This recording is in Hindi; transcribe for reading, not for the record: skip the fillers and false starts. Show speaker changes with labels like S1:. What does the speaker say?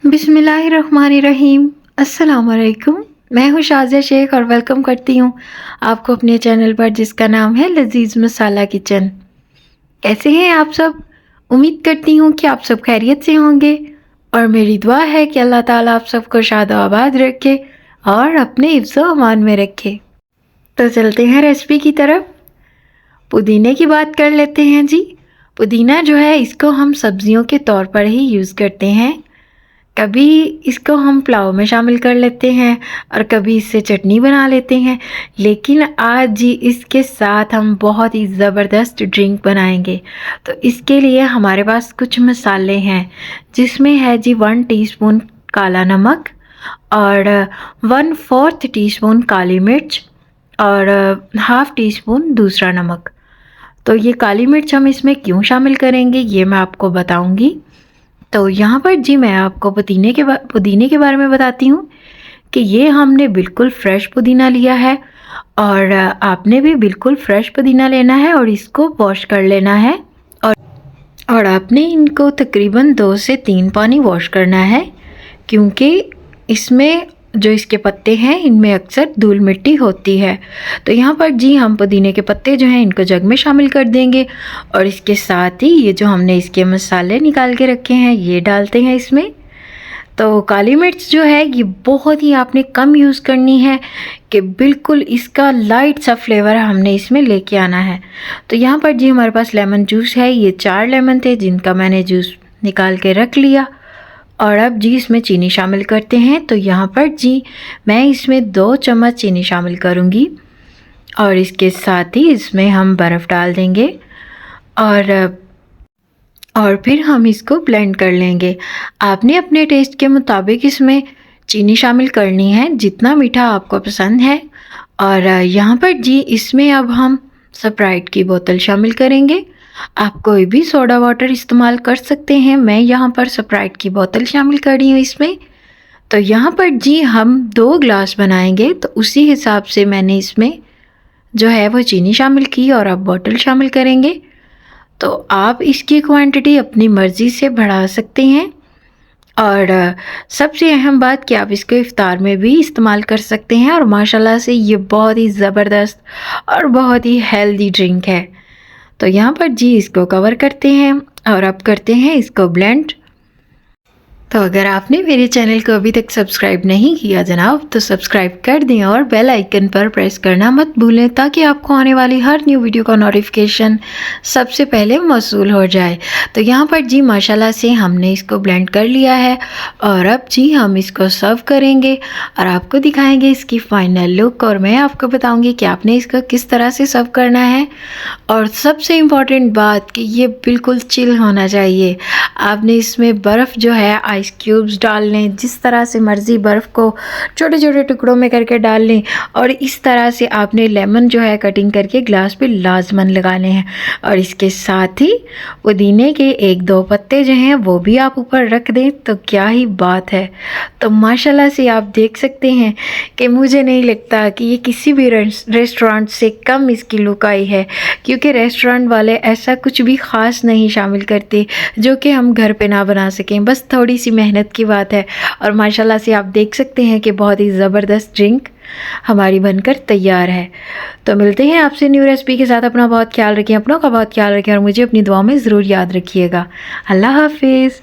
S1: बिस्मिल्लाहिर्रहमानिर्रहीम। अस्सलाम वालेकुम। मैं हूँ शाज़िया शेख और वेलकम करती हूँ आपको अपने चैनल पर जिसका नाम है लजीज़ मसाला किचन। कैसे हैं आप सब? उम्मीद करती हूँ कि आप सब खैरियत से होंगे और मेरी दुआ है कि अल्लाह ताला आप सबको शाद आबाद रखे और अपने हिफ्ज़ व अमान में रखे। तो चलते हैं रेसिपी की तरफ। पुदीने की बात कर लेते हैं जी। पुदीना जो है इसको हम सब्जियों के तौर पर ही यूज़ करते हैं। कभी इसको हम पुलाव में शामिल कर लेते हैं और कभी इससे चटनी बना लेते हैं, लेकिन आज जी इसके साथ हम बहुत ही ज़बरदस्त ड्रिंक बनाएंगे। तो इसके लिए हमारे पास कुछ मसाले हैं जिसमें है जी 1 टीस्पून काला नमक और 1/4 टीस्पून काली मिर्च और हाफ़ टी स्पून दूसरा नमक। तो ये काली मिर्च हम इसमें क्यों शामिल करेंगे ये मैं आपको बताऊंगी। तो यहाँ पर जी मैं आपको पुदीने के बारे में बताती हूँ कि ये हमने बिल्कुल फ्रेश पुदीना लिया है और आपने भी बिल्कुल फ्रेश पुदीना लेना है और इसको वॉश कर लेना है और आपने इनको तकरीबन 2 से 3 पानी वॉश करना है, क्योंकि इसमें जो इसके पत्ते हैं इनमें अक्सर धूल मिट्टी होती है। तो यहाँ पर जी हम पुदीने के पत्ते जो हैं इनको जग में शामिल कर देंगे और इसके साथ ही ये जो हमने इसके मसाले निकाल के रखे हैं ये डालते हैं इसमें। तो काली मिर्च जो है ये बहुत ही आपने कम यूज़ करनी है कि बिल्कुल इसका लाइट सा फ्लेवर हमने इसमें लेके आना है। तो यहाँ पर जी हमारे पास लेमन जूस है, ये 4 लेमन थे जिनका मैंने जूस निकाल के रख लिया। और अब जी इसमें चीनी शामिल करते हैं। तो यहाँ पर जी मैं इसमें 2 चम्मच चीनी शामिल करूँगी और इसके साथ ही इसमें हम बर्फ़ डाल देंगे और फिर हम इसको ब्लेंड कर लेंगे। आपने अपने टेस्ट के मुताबिक इसमें चीनी शामिल करनी है जितना मीठा आपको पसंद है। और यहाँ पर जी इसमें अब हम स्प्राइट की बोतल शामिल करेंगे। आप कोई भी सोडा वाटर इस्तेमाल कर सकते हैं, मैं यहाँ पर स्प्राइट की बोतल शामिल कर रही हूँ इसमें। तो यहाँ पर जी हम 2 ग्लास बनाएंगे तो उसी हिसाब से मैंने इसमें जो है वो चीनी शामिल की और अब बोतल शामिल करेंगे। तो आप इसकी क्वांटिटी अपनी मर्ज़ी से बढ़ा सकते हैं और सबसे अहम बात कि आप इसको इफ़्तार में भी इस्तेमाल कर सकते हैं और माशाल्लाह से ये बहुत ही ज़बरदस्त और बहुत ही हेल्दी ड्रिंक है। तो यहाँ पर जी इसको कवर करते हैं और अब करते हैं इसको ब्लेंड। तो अगर आपने मेरे चैनल को अभी तक सब्सक्राइब नहीं किया जनाब तो सब्सक्राइब कर दें और बेल आइकन पर प्रेस करना मत भूलें ताकि आपको आने वाली हर न्यू वीडियो का नोटिफिकेशन सबसे पहले मौसूल हो जाए। तो यहाँ पर जी माशाल्लाह से हमने इसको ब्लेंड कर लिया है और अब जी हम इसको सर्व करेंगे और आपको दिखाएंगे इसकी फ़ाइनल लुक और मैं आपको बताऊँगी कि आपने इसको किस तरह से सर्व करना है। और सबसे इम्पॉर्टेंट बात कि ये बिल्कुल चिल होना चाहिए। आपने इसमें बर्फ़ जो है आइस क्यूब्स डाल लें, जिस तरह से मर्ज़ी बर्फ़ को छोटे छोटे टुकड़ों में करके डाल लें और इस तरह से आपने लेमन जो है कटिंग करके ग्लास पे लाजमन लगाने हैं और इसके साथ ही पुदीने के 1-2 पत्ते जो हैं वो भी आप ऊपर रख दें तो क्या ही बात है। तो माशाल्लाह से आप देख सकते हैं कि मुझे नहीं लगता कि ये किसी भी रेस्टोरेंट से कम इसकी लुक आई है, क्योंकि रेस्टोरेंट वाले ऐसा कुछ भी ख़ास नहीं शामिल करते जो कि हम घर पे ना बना सकें, बस थोड़ी सी मेहनत की बात है। और माशाल्लाह से आप देख सकते हैं कि बहुत ही ज़बरदस्त ड्रिंक हमारी बनकर तैयार है। तो मिलते हैं आपसे न्यू रेसिपी के साथ। अपना बहुत ख्याल रखें, अपनों का बहुत ख्याल रखें और मुझे अपनी दुआ में ज़रूर याद रखिएगा। अल्लाह हाफिज़।